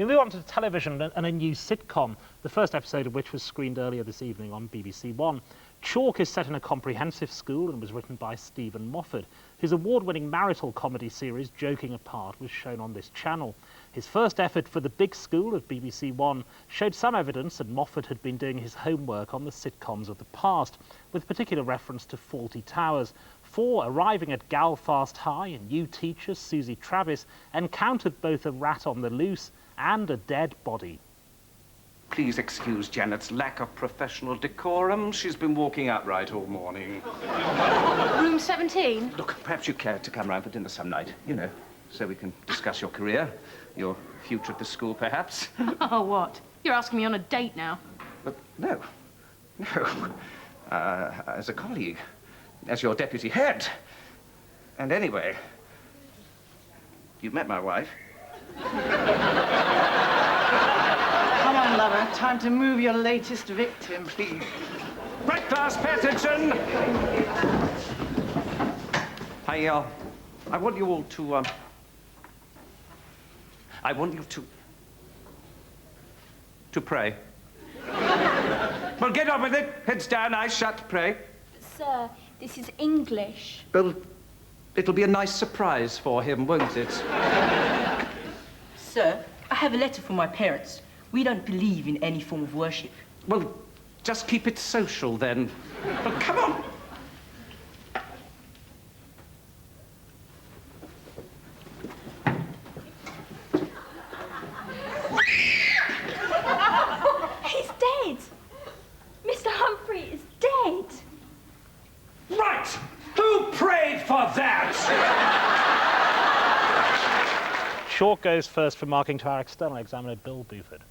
We move on to television and a new sitcom, the first episode of which was screened earlier this evening on BBC1. Chalk is set in a comprehensive school and was written by Steven Moffat, whose award-winning marital comedy series Joking Apart was shown on this channel. His first effort for the big school of BBC1 showed some evidence that Moffat had been doing his homework on the sitcoms of the past, with particular reference to Fawlty Towers. For arriving at Galfast High, a new teacher, Susie Travis, encountered both a rat on the loose and a dead body. Please excuse Janet's lack of professional decorum. She's been walking outright all morning. Room 17? Look, perhaps you'd care to come round for dinner some night, you know, so we can discuss your career, your future at the school, perhaps. Oh, what? You're asking me on a date now? But no. As a colleague, as your deputy head. And anyway, you've met my wife. Come on, lover. Time to move your latest victim. Please. Right class, pay attention. I want you all to, I want you to pray. Well, get on with it. Heads down, eyes shut, pray. Sir, this is English. Well, it'll be a nice surprise for him, won't it? Sir, I have a letter from my parents. We don't believe in any form of worship. Well, just keep it social, then. Well, come on. He's dead. Mr. Humphrey is dead. Right! Who prayed for that? Chalk goes first for marking to our external examiner, Bill Buford.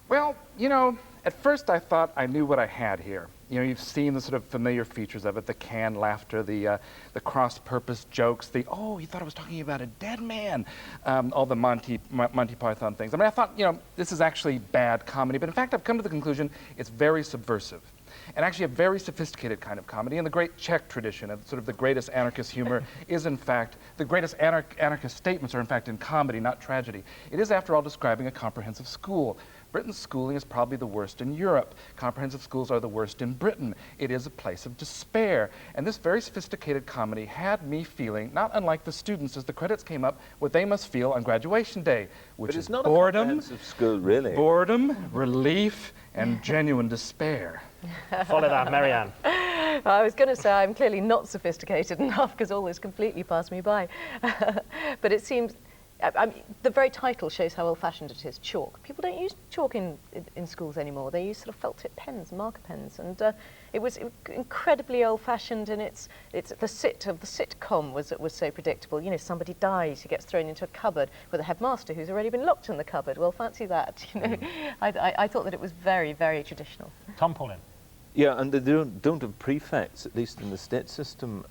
Well, you know, at first I thought I knew what I had here. You know, you've seen the sort of familiar features of it, the canned laughter, the cross-purpose jokes, oh, you thought I was talking about a dead man, all the Monty Python things. I mean, I thought, you know, this is actually bad comedy, but in fact, I've come to the conclusion it's very subversive. And actually a very sophisticated kind of comedy. In the great Czech tradition of sort of the greatest anarchist humor is, in fact, the greatest anarchist statements are, in fact, in comedy, not tragedy. It is, after all, describing a comprehensive school. Britain's schooling is probably the worst in Europe. Comprehensive schools are the worst in Britain. It is a place of despair. And this very sophisticated comedy had me feeling, not unlike the students as the credits came up, what they must feel on graduation day, which is not boredom, a comprehensive school, really. Boredom, relief, and genuine despair. Follow that, Marianne. I was going to say I'm clearly not sophisticated enough because all this completely passed me by. But it seems, the very title shows how old-fashioned it is, chalk. People don't use chalk in schools anymore. They use sort of felt-tip pens, marker pens, and it was incredibly old-fashioned. And it's the sitcom was so predictable. You know, somebody dies, he gets thrown into a cupboard with a headmaster who's already been locked in the cupboard. Well, fancy that. You know, I thought that it was very, very traditional. Tom Paulin. Yeah, and they don't have prefects, at least in the state system.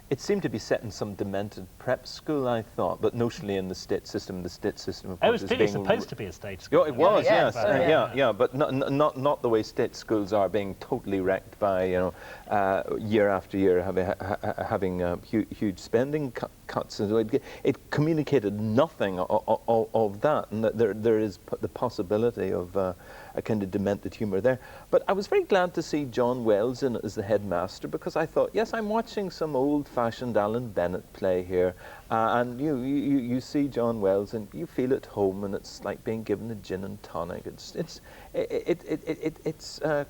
It seemed to be set in some demented prep school, I thought, but notionally in the state system, of course, it was clearly supposed to be a state school. Yeah, it was, yes. Yeah, but not the way state schools are being totally wrecked by, you know, year after year having huge spending cuts. It communicated nothing of that, and that there is the possibility of a kind of demented humour there. But I was very glad to see John Wells in as the headmaster, because I thought, yes, I'm watching some old-fashioned Alan Bennett play here, and you see John Wells and you feel at home, and it's like being given a gin and tonic. It's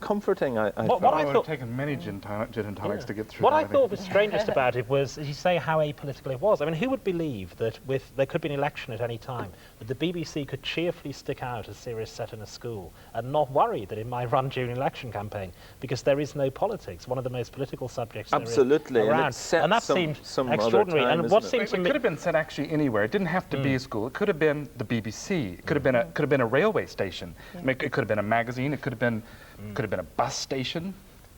comforting. I thought. It would have taken many gin and tonics to get through. What I thought was strangest about it was, as you say, how apolitical it was. I mean, who would believe that there could be an election at any time, that the BBC could cheerfully stick out a series set in a school and not worry that it might run during an election campaign, because there is no politics, one of the most political subjects absolutely there is around. And that seemed extraordinary. Time, and what seemed it could have been set actually anywhere. It didn't have to be a school. It could have been the BBC. It could have been a railway station. Yeah. I mean, it could have been a magazine. It could have been a bus station.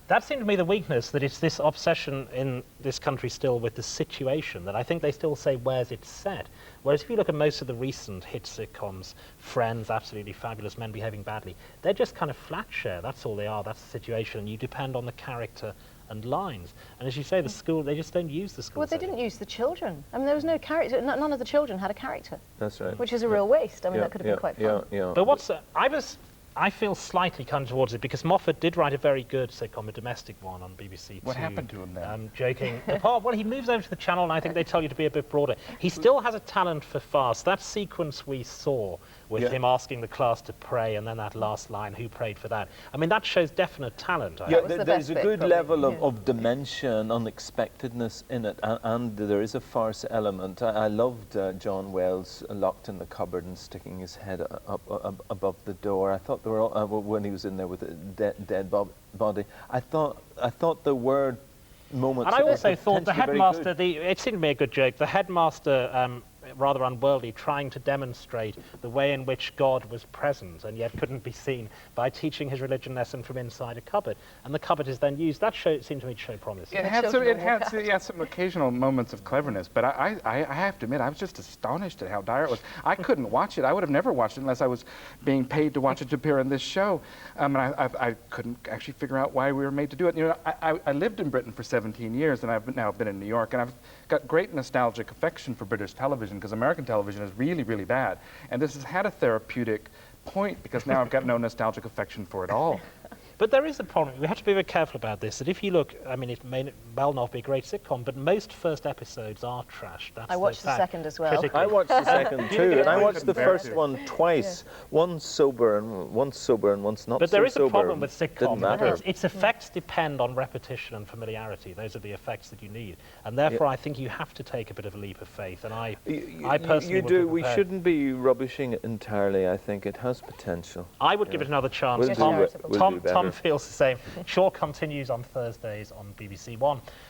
That seemed to me the weakness, that it's this obsession in this country still with the situation, that I think they still say, where's it set? Whereas if you look at most of the recent hit sitcoms, Friends, Absolutely Fabulous, Men Behaving Badly, they're just kind of flat share. That's all they are. That's the situation. And you depend on the character and lines. And as you say, the school, they just don't use the school Well, they setting. didn't use the children. I mean, there was no character. None of the children had a character. That's right. Which is a real waste. I mean, that could have been quite fun. But I feel slightly kind towards it because Moffat did write a very good sitcom, a domestic one on BBC2. What happened to him then? I'm joking. Well, he moves over to the channel, and I think they tell you to be a bit broader. He still has a talent for farce. That sequence we saw with him asking the class to pray, and then that last line, who prayed for that? I mean, that shows definite talent. Yeah, was the there's best a bit, good probably. level of dimension, unexpectedness in it, and there is a farce element. I loved John Wells locked in the cupboard and sticking his head up above the door. I thought there were when he was in there with a dead body. I thought there were moments. And I also thought the potentially very headmaster, good. it seemed to me a good joke, the headmaster, rather unworldly, trying to demonstrate the way in which God was present and yet couldn't be seen by teaching his religion lesson from inside a cupboard. And the cupboard is then used. That seemed to me to show promise. It had some occasional moments of cleverness, but I have to admit, I was just astonished at how dire it was. I couldn't watch it. I would have never watched it unless I was being paid to watch it to appear in this show. And I couldn't actually figure out why we were made to do it. You know, I lived in Britain for 17 years, and I've now been in New York, and I've got great nostalgic affection for British television because American television is really, really bad. And this has had a therapeutic point because now I've got no nostalgic affection for it all. But there is a problem. We have to be very careful about this, that if you look, I mean, it may well not be a great sitcom, but most first episodes are trash. That's I watched the second as well. critically. I watched the second too, and I watched the first one twice. Once sober and once not so sober. But there is a problem with Didn't sitcom. matter. Its effects depend on repetition and familiarity. Those are the effects that you need. And therefore, I think you have to take a bit of a leap of faith. And I personally would be We prepared. shouldn't be rubbishing it entirely. I think it has potential. I would give it another chance. We'll do Tom better. feels the same. Chalk continues on Thursdays on BBC One.